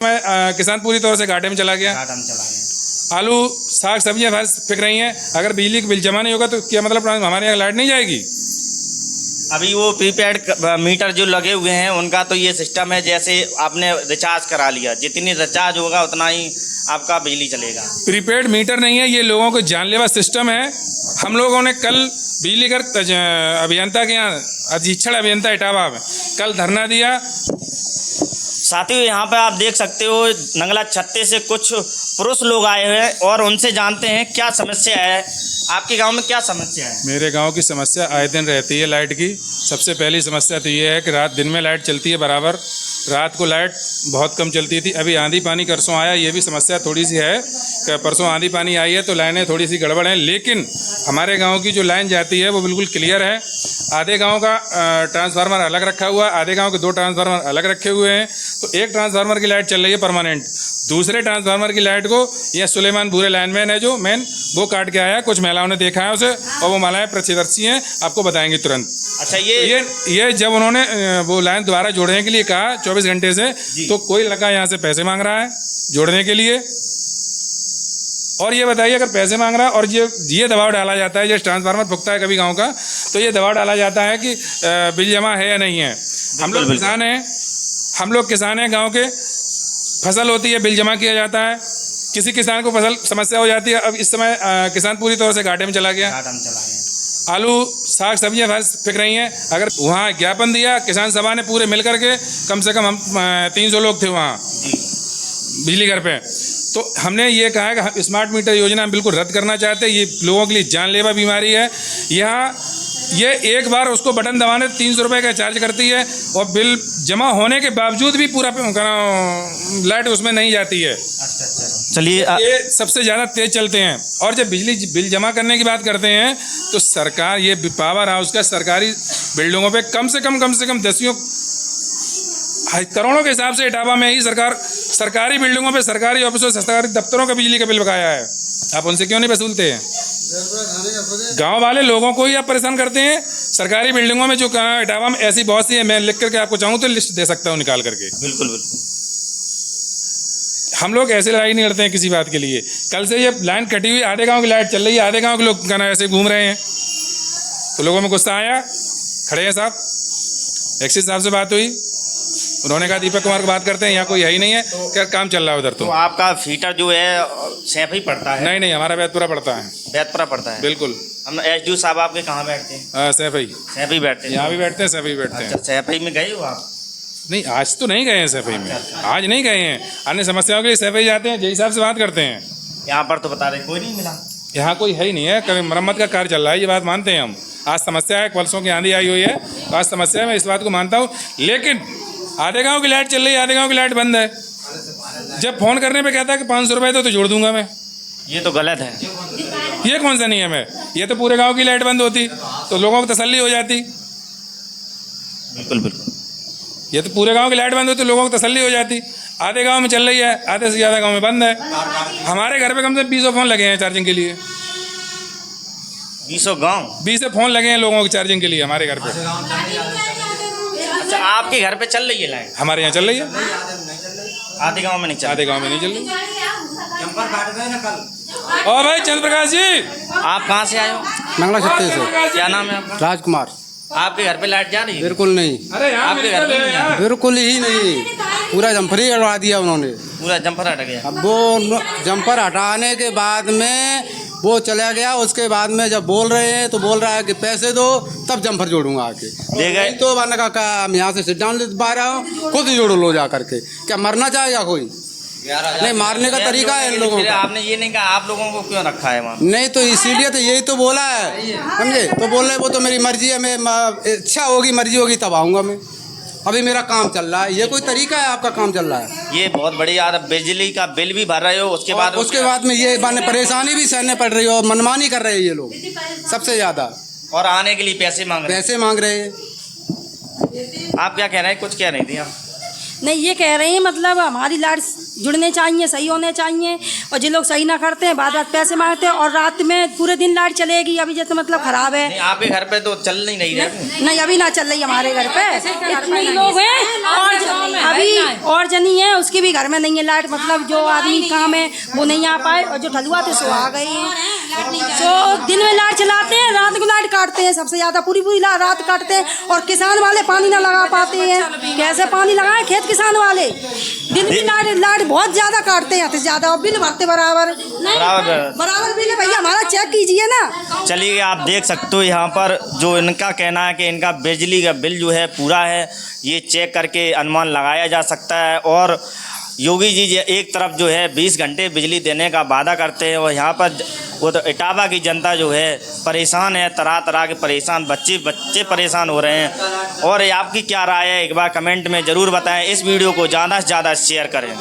मैं किसान पूरी तौर से घाटे में चला गया। आलू साग सब्जियां बिक रही हैं। अगर बिजली का बिल जमा नहीं होगा तो क्या मतलब हमारे यहाँ लाइट नहीं जाएगी? अभी वो प्रीपेड मीटर जो लगे हुए हैं उनका तो ये सिस्टम है, जैसे आपने रिचार्ज करा लिया, जितनी रिचार्ज होगा उतना ही आपका बिजली चलेगा। प्रीपेड मीटर नहीं है, ये लोगों को जानलेवा सिस्टम है। हम लोगों ने कल बिजली घर अभियंता के यहाँ अधीक्षण अभियंता इटावा में कल धरना दिया। साथियों, यहाँ पे आप देख सकते हो नंगला छत्ते से कुछ पुरुष लोग आए हुए हैं और उनसे जानते हैं क्या समस्या है। आपके गांव में क्या समस्या है? मेरे गांव की समस्या आए दिन रहती है लाइट की। सबसे पहली समस्या तो ये है कि दिन में लाइट चलती है बराबर, रात को लाइट बहुत कम चलती थी। अभी आंधी पानी परसों आया, ये भी समस्या थोड़ी सी है कि परसों आंधी पानी आई है तो लाइनें थोड़ी सी गड़बड़ हैं। लेकिन हमारे गांव की जो लाइन जाती है वो बिल्कुल क्लियर है। आधे गांव का ट्रांसफार्मर अलग रखा हुआ है, आधे गांव के 2 ट्रांसफार्मर अलग रखे हुए हैं। तो एक ट्रांसफार्मर की लाइट चल रही है परमानेंट, दूसरे ट्रांसफार्मर की लाइट को यह सुलेमान भूरे लाइनमैन है जो मेन, वो काट के आया। कुछ महिलाओं ने देखा है उसे और वो महिलाएं प्रत्यक्षदर्शी हैं, आपको बताएंगे तुरंत। अच्छा, ये जब उन्होंने वो लाइन दोबारा जोड़ने के लिए कहा 24 घंटे से, तो कोई लड़का यहाँ से पैसे मांग रहा है जोड़ने के लिए। और ये बताइए, अगर पैसे मांग रहा है और ये दबाव डाला जाता है, जैसे ट्रांसफार्मर फूकता है कभी गांव का, तो ये दबाव डाला जाता है कि बिल जमा है या नहीं है। हम लोग किसान हैं, गांव के फसल होती है, बिल जमा किया जाता है। किसी किसान को फसल समस्या हो जाती है। अब इस समय किसान पूरी तौर से घाटे में चला गया। आलू साग सब्जियां बिक रही हैं। अगर वहाँ ज्ञापन दिया किसान सभा ने पूरे मिल करके, कम से कम हम 300 लोग थे वहाँ बिजली घर पे, तो हमने ये कहा है कि स्मार्ट मीटर योजना हम बिल्कुल रद्द करना चाहते हैं। ये लोगों के लिए जानलेवा बीमारी है। यहाँ ये एक बार उसको बटन दबाने 300 रुपये का चार्ज करती है और बिल जमा होने के बावजूद भी पूरा लाइट उसमें नहीं जाती है। चलिए, ये सबसे ज़्यादा तेज चलते हैं। और जब बिजली बिल जमा करने की बात करते हैं तो सरकार, ये पावर हाउस का सरकारी बिल्डिंगों पे कम से कम दसियों करोड़ों के हिसाब से इटावा में ही सरकारी बिल्डिंगों पे, सरकारी ऑफिसों, सरकारी दफ्तरों का बिजली का बिल बकाया है। आप उनसे क्यों नहीं वसूलते हैं? गांव वाले लोगों को ही आप परेशान करते हैं। सरकारी बिल्डिंगों में जो इटावा में ऐसी बहुत सी है, मैं लिख करके आपको चाहूँ तो लिस्ट दे सकता हूँ निकाल करके। बिल्कुल। हम लोग ऐसे लड़ाई नहीं लड़ते हैं किसी बात के लिए। कल से ये लाइन कटी हुई, आधे गांव की लाइट चल रही है, आधे गांव के लोग ऐसे घूम रहे हैं, तो लोगों में गुस्सा आया। खड़े हैं साहब, एक्सिस साहब से बात हुई, उन्होंने कहा दीपक कुमार को बात करते हैं, यहाँ कोई है ही नहीं है, क्या काम चल रहा है उधर। तो आपका फीटर जो है सैफई पड़ता है? नहीं, हमारा बैतपुरा पड़ता है। बैतपुरा पड़ता है, बिल्कुल। हम एसडीओ साहब आपके कहाँ बैठते हैं? सैफई बैठते हैं। यहाँ भी बैठते हैं, सैफई बैठते हैं। अच्छा, सैफई में गए हो आप? नहीं, आज तो नहीं गए हैं सैफई में, आज नहीं गए हैं। अन्य समस्याओं के लिए सैफई जाते हैं, जय साहब से बात करते हैं। यहाँ पर तो बता रहे कोई नहीं मिला। यहाँ कोई है ही नहीं है। कभी मरम्मत का कार्य चल रहा है, ये बात मानते हैं हम। आज समस्या है, परसों की आंधी आई हुई है, तो आज समस्या है, मैं इस बात को मानता हूँ। लेकिन आधे गांव की लाइट चल रही है, आधे गांव की लाइट बंद है। जब फोन करने पे कहता है कि 500 रुपये तो जोड़ दूंगा मैं। ये तो गलत है। ये कौन सा नियम है? ये तो पूरे गांव की लाइट बंद होती तो लोगों को तसल्ली हो जाती। बिल्कुल। ये तो पूरे गांव की लाइट बंद होती तो लोगों को तसल्ली हो जाती। आधे गांव में चल रही है, आधे से ज़्यादा गांव में बंद है। हमारे घर पे कम से कम 20 फोन लगे हैं चार्जिंग के लिए। 20 फोन लगे हैं लोगों के चार्जिंग के लिए हमारे घर पे। अच्छा, आपके घर पे चल रही है लाइट? हमारे यहाँ चल रही है, आधे गांव में नहीं चल रही। आधे गांव में नहीं चल रही। और भाई चंद्र प्रकाश जी, आप कहाँ से आए हो? नंगला छत्ते से। क्या नाम है आपका? राजकुमार। आपके घर पे लाइट जा रही है? बिल्कुल नहीं। अरे आपके घर पे बिल्कुल ही नहीं, पूरा जम्पर ही हटवा दिया उन्होंने। पूरा जम्पर हट गया? अब वो जम्पर हटाने के बाद में वो चला गया। उसके बाद में जब बोल रहे हैं तो बोल रहा है कि पैसे दो तब जम्पर जोड़ूंगा आके। दे गए तो मैंने कहा हम यहाँ से सिट डाउन ले पा रहा हूँ, खुद ही जोड़ लो जा करके। क्या मरना चाहेगा कोई? नहीं, मारने का तरीका है इन लोगों का। आपने ये नहीं कहा आप लोगों को क्यों रखा है वहाँ? नहीं, तो इसीलिए तो यही तो बोला है, समझे? तो बोल रहे वो तो मेरी मर्जी है, मैं इच्छा होगी, मर्जी होगी तब आऊँगा मैं। अभी मेरा काम चल रहा है। ये कोई तरीका है आपका काम चल रहा है? ये बहुत बड़ी यार, बिजली का बिल भी भर रहे हो, उसके बाद में ये परेशानी भी सहने पड़ रही है और मनमानी कर रहे हैं ये लोग सबसे ज्यादा। और आने के लिए पैसे मांग रहे हैं। आप क्या कह रहे हैं? कुछ कह रही थी आप? नहीं, ये कह रहे हैं मतलब हमारी लाइट जुड़ने चाहिए, सही होने चाहिए, और जो लोग सही ना करते हैं बाद बात पैसे मांगते हैं, और रात में पूरे दिन लाइट चलेगी। अभी जैसे मतलब खराब है। नहीं, आपके घर पे तो चल नहीं रही। नहीं, अभी ना चल रही हमारे घर पे, इतने ही लोग हैं, और अभी और जनी है उसकी भी घर में नहीं है लाइट, मतलब जो आदमी काम है वो नहीं आ पाए, और जो ठलुआ थे सो आ गए हैं। तो दिन में लाइट चलाते हैं, रात को लाइट काटते हैं, सबसे ज्यादा पूरी रात काटते हैं, और किसान वाले पानी ना लगा पाते हैं। कैसे पानी लगाए खेत किसान वाले? दिन की लाइट बहुत ज्यादा काटते हैं, ज्यादा, और बिल भरते बराबर बिल है भैया, हमारा चेक कीजिए ना। चलिए, आप देख सकते हो यहाँ पर जो इनका कहना है कि इनका बिजली का बिल जो है पूरा है, ये चेक करके अनुमान लगाया जा सकता है। और योगी जी एक तरफ जो है 20 घंटे बिजली देने का वादा करते हैं, और यहाँ पर वो तो इटावा की जनता जो है परेशान है, तरह तरह के परेशान बच्चे परेशान हो रहे हैं। और आपकी क्या राय है, एक बार कमेंट में ज़रूर बताएं। इस वीडियो को ज़्यादा से ज़्यादा शेयर करें।